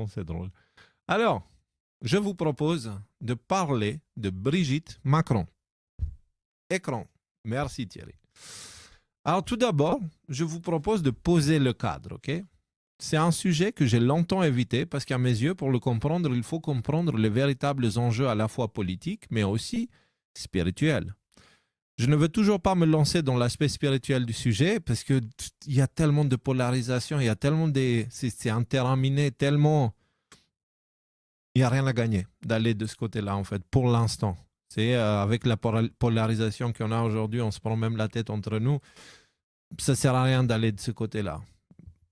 C'est drôle. Alors, je vous propose de parler de Brigitte Macron. Écran. Merci Thierry. Alors tout d'abord, je vous propose de poser le cadre, ok? C'est un sujet que j'ai longtemps évité parce qu'à mes yeux, pour le comprendre, il faut comprendre les véritables enjeux à la fois politiques, mais aussi spirituels. Je ne veux toujours pas me lancer dans l'aspect spirituel du sujet parce qu'il y a tellement de polarisation, il y a tellement de... C'est un terrain miné, tellement... Il n'y a rien à gagner d'aller de ce côté-là, en fait, pour l'instant. C'est avec la polarisation qu'on a aujourd'hui, on se prend même la tête entre nous. Ça ne sert à rien d'aller de ce côté-là.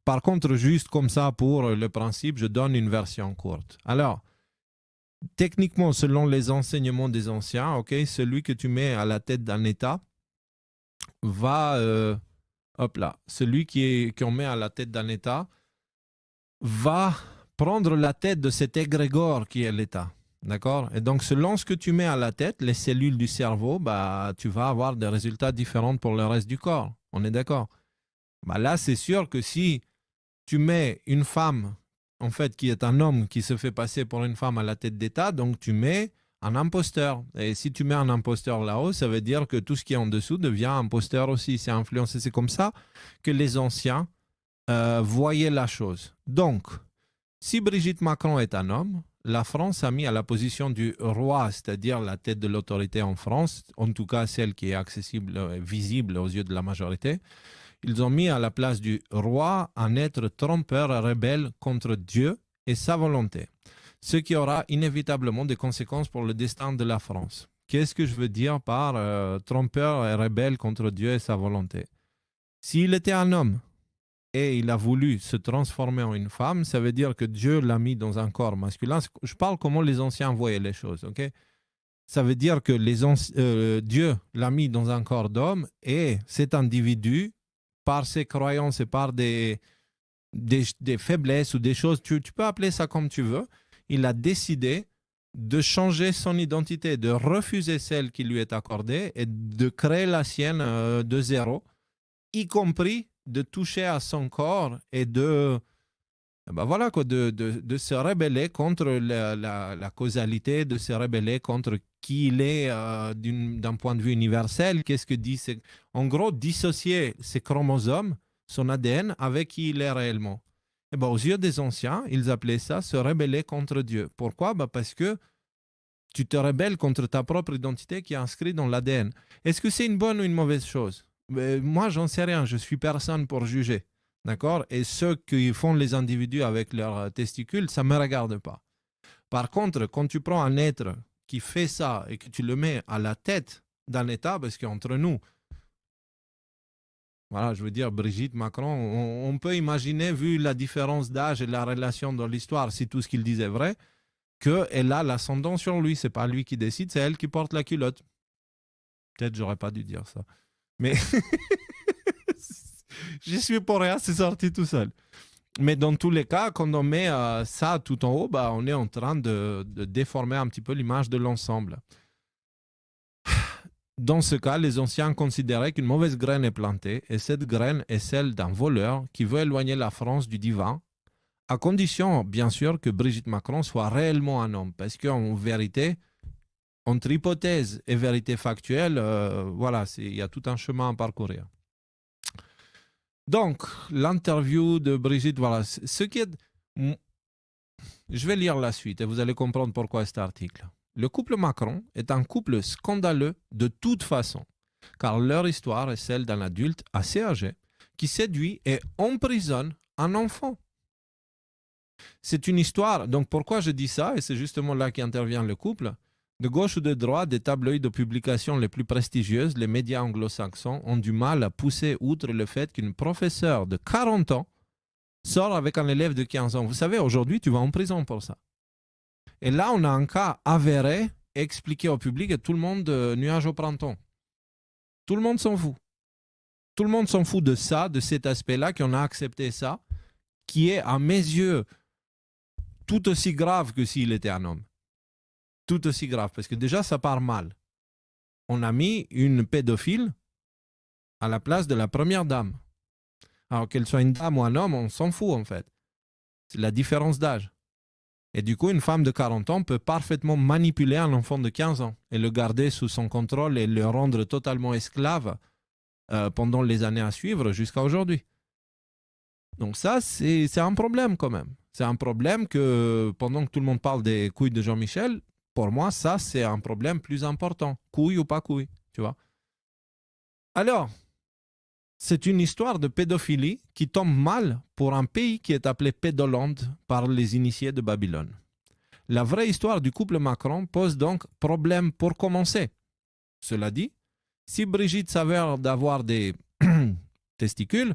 Par contre, juste comme ça, pour le principe, je donne une version courte. Alors, techniquement, selon les enseignements des anciens, okay, celui que tu mets à la tête d'un État va... celui qu'on met à la tête d'un État va prendre la tête de cet égrégore qui est l'État. D'accord? Et donc, selon ce que tu mets à la tête, les cellules du cerveau, tu vas avoir des résultats différents pour le reste du corps. On est d'accord? Là, c'est sûr que si tu mets une femme, en fait, qui est un homme qui se fait passer pour une femme à la tête d'État, donc tu mets un imposteur. Et si tu mets un imposteur là-haut, ça veut dire que tout ce qui est en dessous devient imposteur aussi. C'est influencé. C'est comme ça que les anciens voyaient la chose. Donc, si Brigitte Macron est un homme, la France a mis à la position du roi, c'est-à-dire la tête de l'autorité en France, en tout cas celle qui est accessible, visible aux yeux de la majorité. Ils ont mis à la place du roi un être trompeur rebelle contre Dieu et sa volonté, ce qui aura inévitablement des conséquences pour le destin de la France. Qu'est-ce que je veux dire par trompeur et rebelle contre Dieu et sa volonté? S'il était un homme, et il a voulu se transformer en une femme, ça veut dire que Dieu l'a mis dans un corps masculin. Je parle comment les anciens voyaient les choses, ok? Ça veut dire que Dieu l'a mis dans un corps d'homme et cet individu, par ses croyances et par des faiblesses ou des choses, tu peux appeler ça comme tu veux, il a décidé de changer son identité, de refuser celle qui lui est accordée et de créer la sienne de zéro, y compris de toucher à son corps et de se rebeller contre la causalité, de se rebeller contre qui il est d'un point de vue universel. Qu'est-ce que dit? En gros, dissocier ses chromosomes, son ADN, avec qui il est réellement. Aux yeux des anciens, ils appelaient ça se rebeller contre Dieu. Pourquoi? Parce que tu te rebelles contre ta propre identité qui est inscrite dans l'ADN. Est-ce que c'est une bonne ou une mauvaise chose? Moi, j'en sais rien. Je suis personne pour juger. D'accord? Et ceux qui font les individus avec leurs testicules, ça ne me regarde pas. Par contre, quand tu prends un être qui fait ça et que tu le mets à la tête d'un État, parce qu'entre nous, voilà, je veux dire, Brigitte Macron, on peut imaginer, vu la différence d'âge et la relation dans l'histoire, si tout ce qu'il disait est vrai, qu'elle a l'ascendant sur lui. Ce n'est pas lui qui décide, c'est elle qui porte la culotte. Peut-être j'aurais pas dû dire ça. Mais j'y suis pour rien, c'est sorti tout seul. Mais dans tous les cas, quand on met ça tout en haut, on est en train de déformer un petit peu l'image de l'ensemble. Dans ce cas, les anciens considéraient qu'une mauvaise graine est plantée, et cette graine est celle d'un voleur qui veut éloigner la France du divin, à condition, bien sûr, que Brigitte Macron soit réellement un homme. Parce qu'en vérité, entre hypothèse et vérité factuelle, il y a tout un chemin à parcourir. Donc, l'interview de Brigitte, voilà. Je vais lire la suite et vous allez comprendre pourquoi cet article. Le couple Macron est un couple scandaleux de toute façon, car leur histoire est celle d'un adulte assez âgé qui séduit et emprisonne un enfant. C'est une histoire, donc pourquoi je dis ça, et c'est justement là qu'intervient le couple. De gauche ou de droite, des tabloïds de publication les plus prestigieuses, les médias anglo-saxons ont du mal à pousser outre le fait qu'une professeure de 40 ans sort avec un élève de 15 ans. Vous savez, aujourd'hui, tu vas en prison pour ça. Et là, on a un cas avéré, expliqué au public, et tout le monde, nuage au printemps. Tout le monde s'en fout. Tout le monde s'en fout de ça, de cet aspect-là, qu'on a accepté ça, qui est, à mes yeux, tout aussi grave que s'il était un homme. Tout aussi grave, parce que déjà, ça part mal. On a mis une pédophile à la place de la première dame. Alors qu'elle soit une dame ou un homme, on s'en fout en fait. C'est la différence d'âge. Et du coup, une femme de 40 ans peut parfaitement manipuler un enfant de 15 ans et le garder sous son contrôle et le rendre totalement esclave pendant les années à suivre jusqu'à aujourd'hui. Donc ça, c'est un problème quand même. C'est un problème que, pendant que tout le monde parle des couilles de Jean-Michel, pour moi, ça, c'est un problème plus important. Couilles ou pas couilles, tu vois. Alors, c'est une histoire de pédophilie qui tombe mal pour un pays qui est appelé Pédoland par les initiés de Babylone. La vraie histoire du couple Macron pose donc problème pour commencer. Cela dit, si Brigitte s'avère d'avoir des testicules,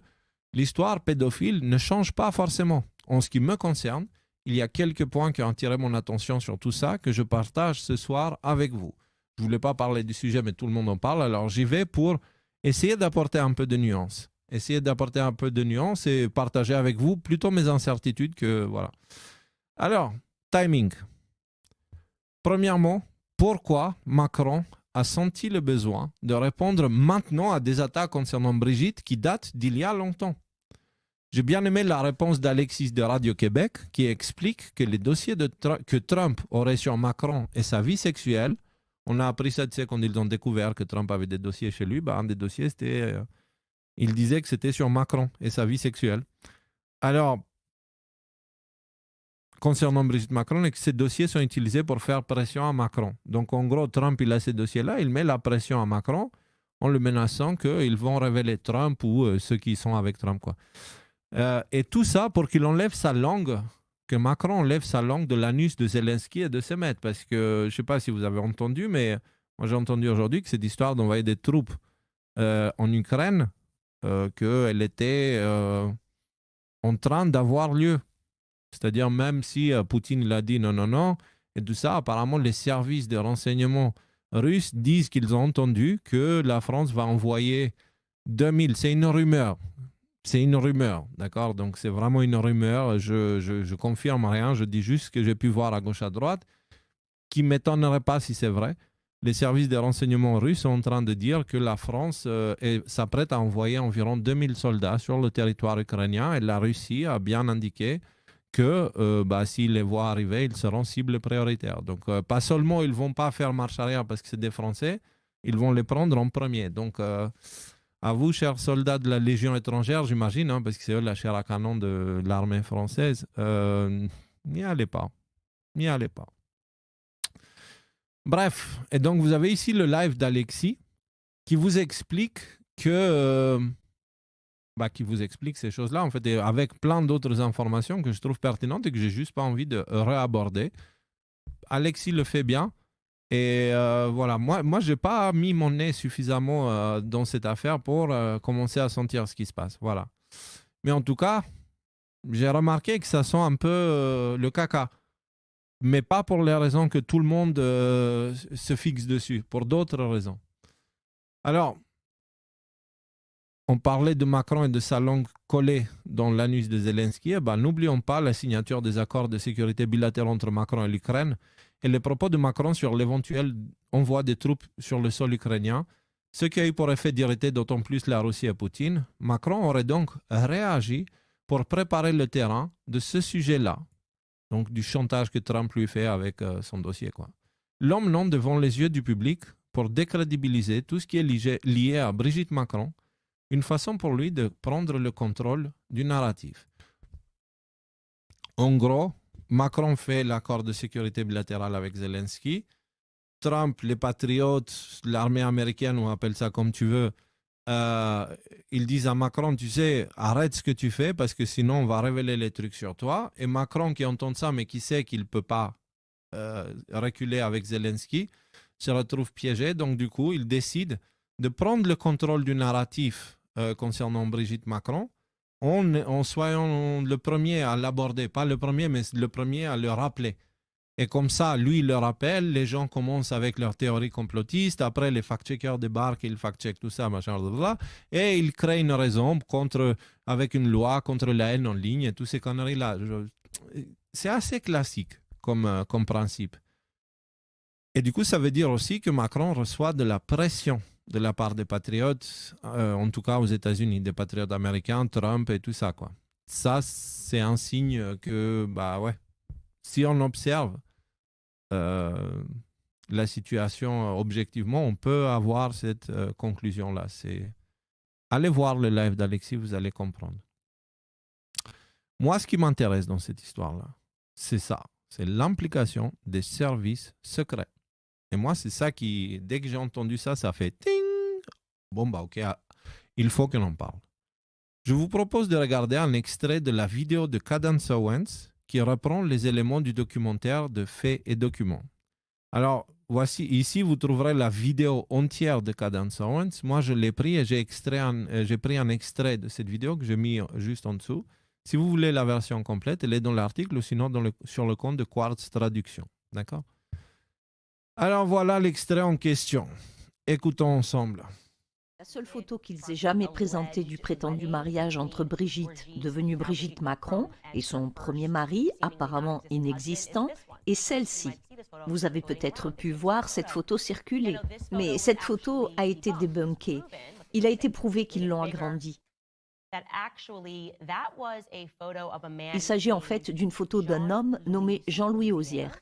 l'histoire pédophile ne change pas forcément. En ce qui me concerne, il y a quelques points qui ont attiré mon attention sur tout ça que je partage ce soir avec vous. Je ne voulais pas parler du sujet, mais tout le monde en parle, alors j'y vais pour essayer d'apporter un peu de nuance. Essayer d'apporter un peu de nuance et partager avec vous plutôt mes incertitudes que voilà. Alors, timing. Premièrement, pourquoi Macron a senti le besoin de répondre maintenant à des attaques concernant Brigitte qui datent d'il y a longtemps? J'ai bien aimé la réponse d'Alexis de Radio-Québec qui explique que les dossiers que Trump aurait sur Macron et sa vie sexuelle, on a appris ça, tu sais, quand ils ont découvert que Trump avait des dossiers chez lui, un des dossiers, c'était... il disait que c'était sur Macron et sa vie sexuelle. Alors, concernant Brigitte Macron, et que ces dossiers sont utilisés pour faire pression à Macron. Donc, en gros, Trump, il a ces dossiers-là, il met la pression à Macron en le menaçant qu'ils vont révéler Trump ou ceux qui sont avec Trump, quoi. Et tout ça pour qu'il enlève sa langue, que Macron enlève sa langue de l'anus de Zelensky et de ses maîtres. Parce que, je ne sais pas si vous avez entendu, mais moi j'ai entendu aujourd'hui que cette histoire d'envoyer des troupes en Ukraine, qu'elle était en train d'avoir lieu. C'est-à-dire même si Poutine l'a dit non, et tout ça, apparemment les services de renseignement russes disent qu'ils ont entendu que la France va envoyer 2000, c'est une rumeur. C'est une rumeur, d'accord? Donc, c'est vraiment une rumeur. Je confirme rien. Je dis juste ce que j'ai pu voir à gauche, à droite, qui ne m'étonnerait pas si c'est vrai. Les services de renseignement russes sont en train de dire que la France s'apprête à envoyer environ 2000 soldats sur le territoire ukrainien et la Russie a bien indiqué que s'ils les voient arriver, ils seront cibles prioritaires. Donc, pas seulement ils ne vont pas faire marche arrière parce que c'est des Français, ils vont les prendre en premier. Donc, à vous, chers soldats de la Légion étrangère, j'imagine, hein, parce que c'est eux la chair à canon de l'armée française, n'y allez pas. N'y allez pas. Bref, et donc vous avez ici le live d'Alexis qui vous explique qui vous explique ces choses-là, en fait, et avec plein d'autres informations que je trouve pertinentes et que j'ai juste pas envie de réaborder. Alexis le fait bien. Et voilà, moi je n'ai pas mis mon nez suffisamment dans cette affaire pour commencer à sentir ce qui se passe. Voilà. Mais en tout cas, j'ai remarqué que ça sent un peu le caca. Mais pas pour les raisons que tout le monde se fixe dessus, pour d'autres raisons. Alors, on parlait de Macron et de sa langue collée dans l'anus de Zelensky. N'oublions pas la signature des accords de sécurité bilatéraux entre Macron et l'Ukraine et les propos de Macron sur l'éventuel envoi des troupes sur le sol ukrainien, ce qui a eu pour effet d'irriter d'autant plus la Russie et Poutine. Macron aurait donc réagi pour préparer le terrain de ce sujet-là, donc du chantage que Trump lui fait avec son dossier, quoi. L'homme non devant les yeux du public pour décrédibiliser tout ce qui est lié à Brigitte Macron, une façon pour lui de prendre le contrôle du narratif. En gros, Macron fait l'accord de sécurité bilatérale avec Zelensky. Trump, les patriotes, l'armée américaine, on appelle ça comme tu veux, ils disent à Macron, tu sais, arrête ce que tu fais parce que sinon on va révéler les trucs sur toi. Et Macron qui entend ça mais qui sait qu'il ne peut pas reculer avec Zelensky, se retrouve piégé. Donc du coup, il décide de prendre le contrôle du narratif concernant Brigitte Macron en soyant le premier à l'aborder. Pas le premier, mais le premier à le rappeler. Et comme ça, lui, il le rappelle, les gens commencent avec leur théorie complotiste, après les fact-checkers débarquent, ils fact-checkent tout ça, machin, blablabla, et ils créent une raison avec une loi contre la haine en ligne et toutes ces conneries-là. C'est assez classique comme principe. Et du coup, ça veut dire aussi que Macron reçoit de la pression de la part des patriotes, en tout cas aux États-Unis, des patriotes américains, Trump et tout ça, quoi. Ça, c'est un signe que, bah ouais, si on observe la situation objectivement, on peut avoir cette conclusion-là. Allez voir le live d'Alexis, vous allez comprendre. Moi, ce qui m'intéresse dans cette histoire-là, c'est ça. C'est l'implication des services secrets. Et moi, c'est ça qui, dès que j'ai entendu ça, ça fait ting. Bon, bah, ok, il faut que l'on parle. Je vous propose de regarder un extrait de la vidéo de Cadence Owens qui reprend les éléments du documentaire de Faits et Documents. Alors, voici, ici, vous trouverez la vidéo entière de Cadence Owens. Moi, je l'ai pris et j'ai pris un extrait de cette vidéo que j'ai mis juste en dessous. Si vous voulez la version complète, elle est dans l'article ou sinon sur le compte de Quartz Traduction. D'accord? Alors, voilà l'extrait en question. Écoutons ensemble. La seule photo qu'ils aient jamais présentée du prétendu mariage entre Brigitte, devenue Brigitte Macron, et son premier mari, apparemment inexistant, est celle-ci. Vous avez peut-être pu voir cette photo circuler, mais cette photo a été débunkée. Il a été prouvé qu'ils l'ont agrandie. Il s'agit en fait d'une photo d'un homme nommé Jean-Louis Auzière,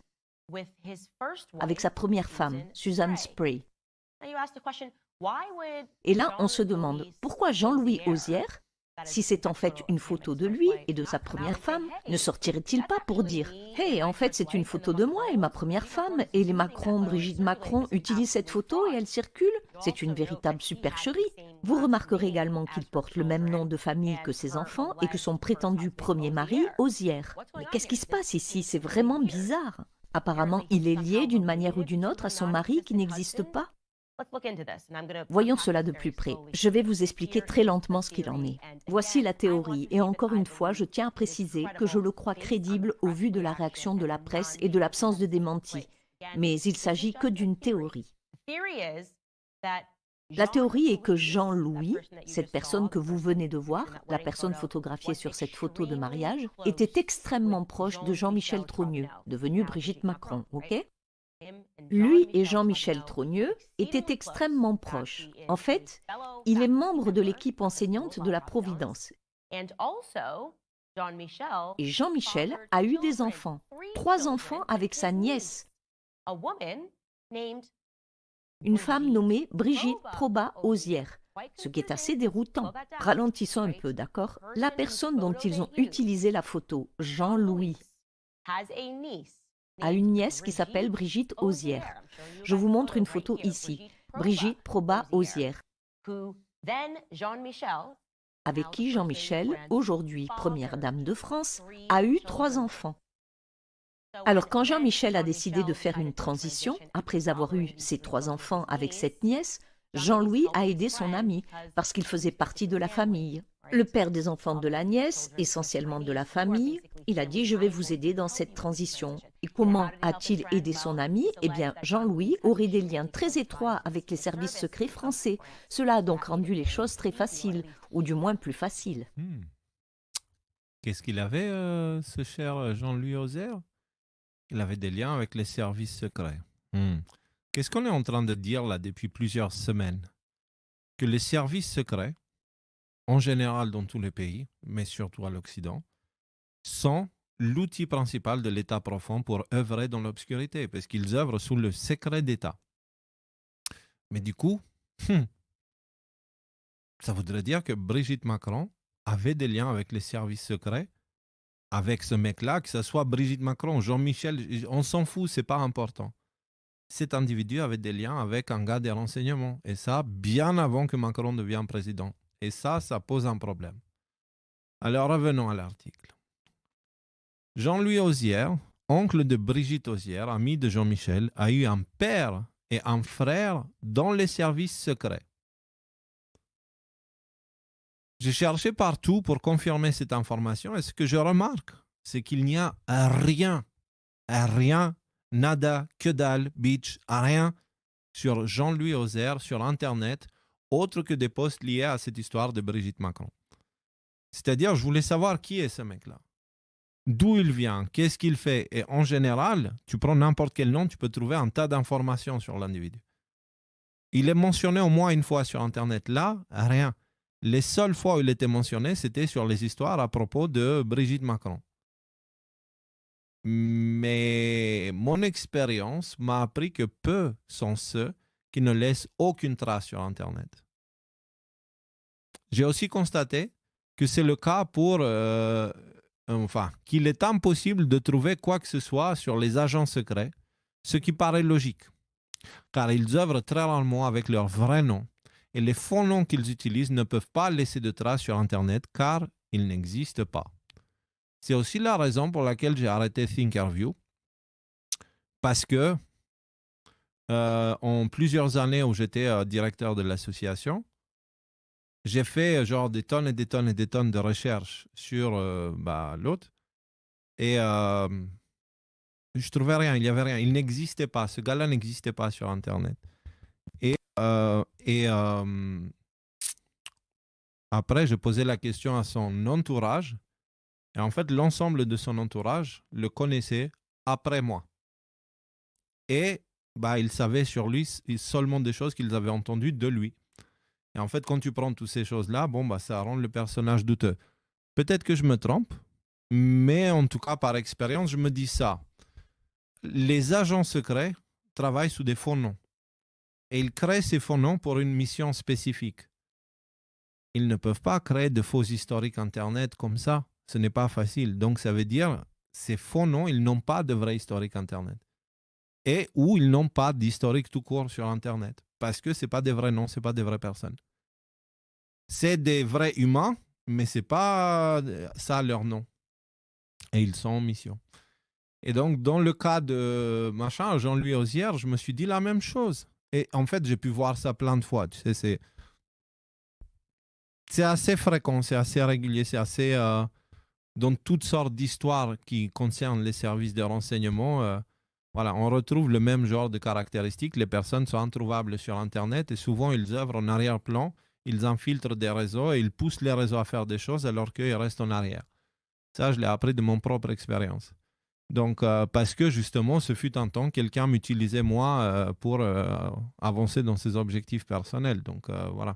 avec sa première femme, Susan Spray. Et là, on se demande, pourquoi Jean-Louis Auzière, si c'est en fait une photo de lui et de sa première femme, ne sortirait-il pas pour dire « Hey, en fait, c'est une photo de moi et ma première femme, et les Macron, Brigitte Macron, utilisent cette photo et elle circule. C'est une véritable supercherie. » Vous remarquerez également qu'il porte le même nom de famille que ses enfants et que son prétendu premier mari, Auzière. Mais qu'est-ce qui se passe ici? C'est vraiment bizarre. Apparemment, il est lié d'une manière ou d'une autre à son mari qui n'existe pas. Voyons cela de plus près. Je vais vous expliquer très lentement ce qu'il en est. Voici la théorie, et encore une fois, je tiens à préciser que je le crois crédible au vu de la réaction de la presse et de l'absence de démenti. Mais il s'agit que d'une théorie. La théorie est que Jean-Louis, cette personne que vous venez de voir, la personne photographiée sur cette photo de mariage, était extrêmement proche de Jean-Michel Trogneux, devenu Brigitte Macron, ok ? Lui et Jean-Michel Trogneux étaient extrêmement proches. En fait, il est membre de l'équipe enseignante de la Providence. Et Jean-Michel a eu des enfants, 3 enfants avec sa nièce, une femme nommée Brigitte Proba Auzière, ce qui est assez déroutant. Ralentissons un peu, d'accord? La personne dont ils ont utilisé la photo, Jean-Louis, a une nièce qui s'appelle Brigitte Auzière. Je vous montre une photo ici. Brigitte Proba Auzière, avec qui Jean-Michel, aujourd'hui première dame de France, a eu 3 enfants. Alors quand Jean-Michel a décidé de faire une transition, après avoir eu ses 3 enfants avec cette nièce, Jean-Louis a aidé son ami parce qu'il faisait partie de la famille. Le père des enfants de la nièce, essentiellement de la famille, il a dit « je vais vous aider dans cette transition ». Et comment a-t-il aidé son ami? Eh bien, Jean-Louis aurait des liens très étroits avec les services secrets français. Cela a donc rendu les choses très faciles, ou du moins plus faciles. Qu'est-ce qu'il avait, ce cher Jean-Louis Auzière? Il avait des liens avec les services secrets. Qu'est-ce qu'on est en train de dire là depuis plusieurs semaines? Que les services secrets, en général dans tous les pays, mais surtout à l'Occident, sont l'outil principal de l'État profond pour œuvrer dans l'obscurité, parce qu'ils œuvrent sous le secret d'État. Mais du coup, ça voudrait dire que Brigitte Macron avait des liens avec les services secrets, avec ce mec-là, que ce soit Brigitte Macron, Jean-Michel, on s'en fout, c'est pas important. Cet individu avait des liens avec un gars des renseignements, et ça, bien avant que Macron devienne président. Et ça pose un problème. Alors revenons à l'article. Jean-Louis Auzière, oncle de Brigitte Auzière, ami de Jean-Michel, a eu un père et un frère dans les services secrets. J'ai cherché partout pour confirmer cette information et ce que je remarque, c'est qu'il n'y a rien, nada, que dalle, bitch, rien sur Jean-Louis Auzière sur Internet, autre que des posts liés à cette histoire de Brigitte Macron. C'est-à-dire, je voulais savoir qui est ce mec-là. D'où il vient, qu'est-ce qu'il fait. Et en général, tu prends n'importe quel nom, tu peux trouver un tas d'informations sur l'individu. Il est mentionné au moins une fois sur Internet. Là, rien. Les seules fois où il était mentionné, c'était sur les histoires à propos de Brigitte Macron. Mais mon expérience m'a appris que peu sont ceux qui ne laissent aucune trace sur Internet. J'ai aussi constaté que c'est le cas qu'il est impossible de trouver quoi que ce soit sur les agents secrets, ce qui paraît logique, car ils œuvrent très rarement avec leur vrai nom, et les faux noms qu'ils utilisent ne peuvent pas laisser de traces sur Internet, car ils n'existent pas. C'est aussi la raison pour laquelle j'ai arrêté Thinkerview, parce que en plusieurs années où j'étais directeur de l'association, j'ai fait genre des tonnes et des tonnes et des tonnes de recherches sur l'autre, et je trouvais rien, il n'y avait rien, il n'existait pas, ce gars-là n'existait pas sur Internet. Et après, je posais la question à son entourage, et en fait, l'ensemble de son entourage le connaissait après moi. Et ils savaient sur lui seulement des choses qu'ils avaient entendues de lui. Et en fait, quand tu prends toutes ces choses-là, ça rend le personnage douteux. Peut-être que je me trompe, mais en tout cas, par expérience, je me dis ça. Les agents secrets travaillent sous des faux noms. Et ils créent ces faux noms pour une mission spécifique. Ils ne peuvent pas créer de faux historiques Internet comme ça. Ce n'est pas facile. Donc, ça veut dire, ces faux noms, ils n'ont pas de vrai historique Internet. Et ou ils n'ont pas d'historique tout court sur Internet. Parce que ce n'est pas des vrais noms, ce n'est pas des vraies personnes. C'est des vrais humains, mais ce n'est pas ça leur nom. Et ils sont en mission. Et donc, dans le cas de Jean-Louis Auzière, je me suis dit la même chose. Et en fait, j'ai pu voir ça plein de fois. Tu sais, c'est assez fréquent, c'est assez régulier, c'est assez... dans toutes sortes d'histoires qui concernent les services de renseignement, on retrouve le même genre de caractéristiques. Les personnes sont introuvables sur Internet et souvent, ils œuvrent en arrière-plan, ils infiltrent des réseaux et ils poussent les réseaux à faire des choses alors qu'ils restent en arrière. Ça, je l'ai appris de mon propre expérience. Donc, parce que justement, ce fut un temps, quelqu'un m'utilisait moi pour avancer dans ses objectifs personnels. Donc, voilà.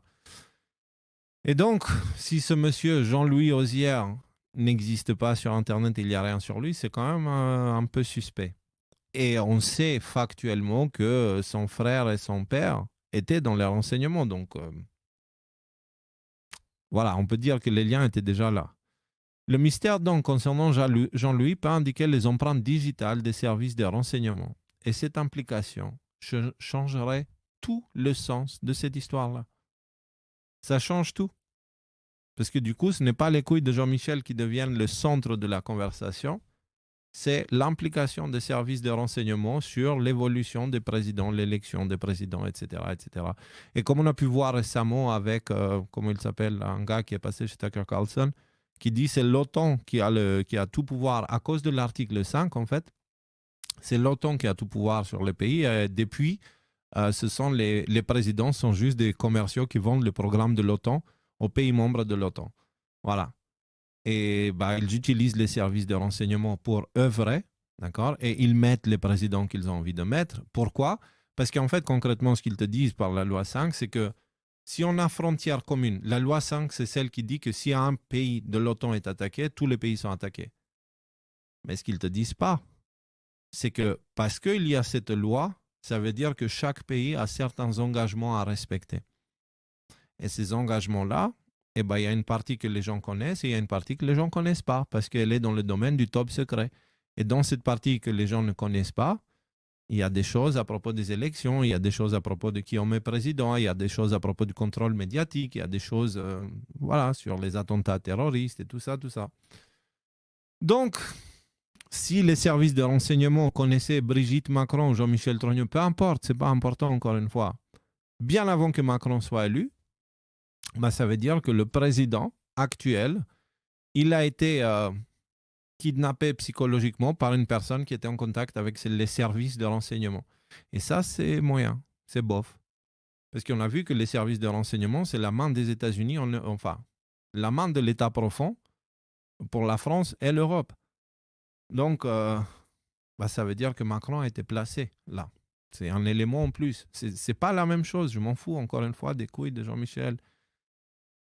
Et donc, si ce monsieur Jean-Louis Auzière n'existe pas sur Internet et il n'y a rien sur lui, c'est quand même un peu suspect. Et on sait factuellement que son frère et son père étaient dans les renseignements. Donc, voilà, on peut dire que les liens étaient déjà là. Le mystère donc concernant Jean-Louis peut indiquer les empreintes digitales des services de renseignement. Et cette implication changerait tout le sens de cette histoire-là. Ça change tout. Parce que du coup, ce n'est pas les couilles de Jean-Michel qui deviennent le centre de la conversation, c'est l'implication des services de renseignement sur l'évolution des présidents, l'élection des présidents, etc., etc. Et comme on a pu voir récemment avec, comment il s'appelle, un gars qui est passé chez Tucker Carlson, qui dit que c'est l'OTAN qui a tout pouvoir à cause de l'article 5, en fait. C'est l'OTAN qui a tout pouvoir sur les pays. Depuis, ce sont les présidents sont juste des commerciaux qui vendent le programme de l'OTAN aux pays membres de l'OTAN. Voilà. Et ils utilisent les services de renseignement pour œuvrer, d'accord? Et ils mettent les présidents qu'ils ont envie de mettre. Pourquoi? Parce qu'en fait, concrètement, ce qu'ils te disent par la loi 5, c'est que si on a frontière commune, la loi 5, c'est celle qui dit que si un pays de l'OTAN est attaqué, tous les pays sont attaqués. Mais ce qu'ils ne te disent pas, c'est que parce qu'il y a cette loi, ça veut dire que chaque pays a certains engagements à respecter. Et ces engagements-là, il y a une partie que les gens connaissent et il y a une partie que les gens ne connaissent pas parce qu'elle est dans le domaine du top secret. Et dans cette partie que les gens ne connaissent pas, il y a des choses à propos des élections, il y a des choses à propos de qui on met président, il y a des choses à propos du contrôle médiatique, il y a des choses sur les attentats terroristes et tout ça, tout ça. Donc, si les services de renseignement connaissaient Brigitte Macron ou Jean-Michel Trogneux, peu importe, ce n'est pas important encore une fois, bien avant que Macron soit élu, ça veut dire que le président actuel, il a été kidnappé psychologiquement par une personne qui était en contact avec les services de renseignement. Et ça, c'est moyen, c'est bof. Parce qu'on a vu que les services de renseignement, c'est la main des États-Unis, la main de l'État profond pour la France et l'Europe. Donc, ça veut dire que Macron a été placé là. C'est un élément en plus. C'est pas la même chose. Je m'en fous, encore une fois, des couilles de Jean-Michel.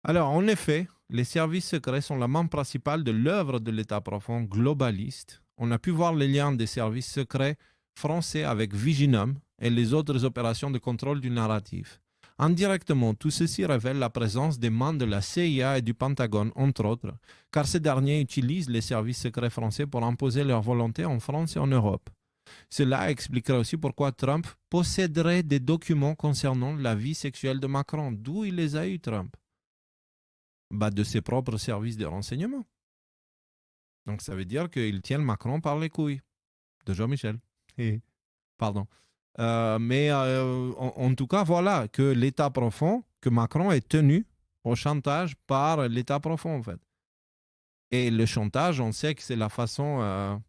Alors, en effet, les services secrets sont la main principale de l'œuvre de l'État profond globaliste. On a pu voir les liens des services secrets français avec Viginum et les autres opérations de contrôle du narratif. Indirectement, tout ceci révèle la présence des mains de la CIA et du Pentagone, entre autres, car ces derniers utilisent les services secrets français pour imposer leur volonté en France et en Europe. Cela expliquerait aussi pourquoi Trump posséderait des documents concernant la vie sexuelle de Macron. D'où il les a eus, Trump? De ses propres services de renseignement. Donc ça veut dire qu'il tient Macron par les couilles de Jean-Michel. Pardon. En tout cas, voilà que l'État profond, que Macron est tenu au chantage par l'État profond, en fait. Et le chantage, on sait que c'est la façon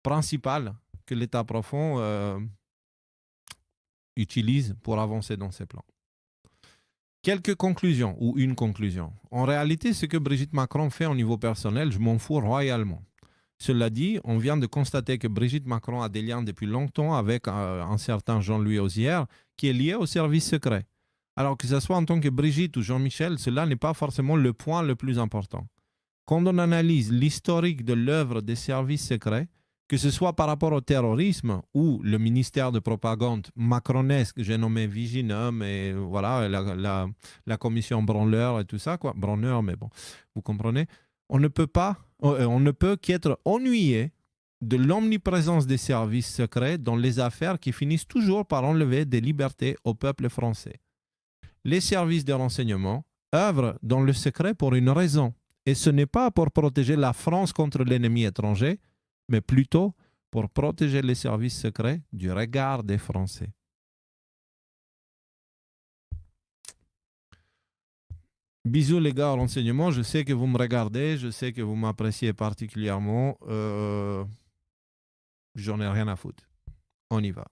principale que l'État profond utilise pour avancer dans ses plans. Quelques conclusions, ou une conclusion. En réalité, ce que Brigitte Macron fait au niveau personnel, je m'en fous royalement. Cela dit, on vient de constater que Brigitte Macron a des liens depuis longtemps avec un certain Jean-Louis Auzière, qui est lié au service secret. Alors que ce soit en tant que Brigitte ou Jean-Michel, cela n'est pas forcément le point le plus important. Quand on analyse l'historique de l'œuvre des services secrets, que ce soit par rapport au terrorisme ou le ministère de propagande macronesque, j'ai nommé Viginum et voilà, la commission Branleur et tout ça, quoi. Branleur, mais bon, vous comprenez. On ne peut qu'être ennuyé de l'omniprésence des services secrets dans les affaires qui finissent toujours par enlever des libertés au peuple français. Les services de renseignement œuvrent dans le secret pour une raison, et ce n'est pas pour protéger la France contre l'ennemi étranger, mais plutôt pour protéger les services secrets du regard des Français. Bisous les gars au renseignement, je sais que vous me regardez, je sais que vous m'appréciez particulièrement. J'en ai rien à foutre. On y va.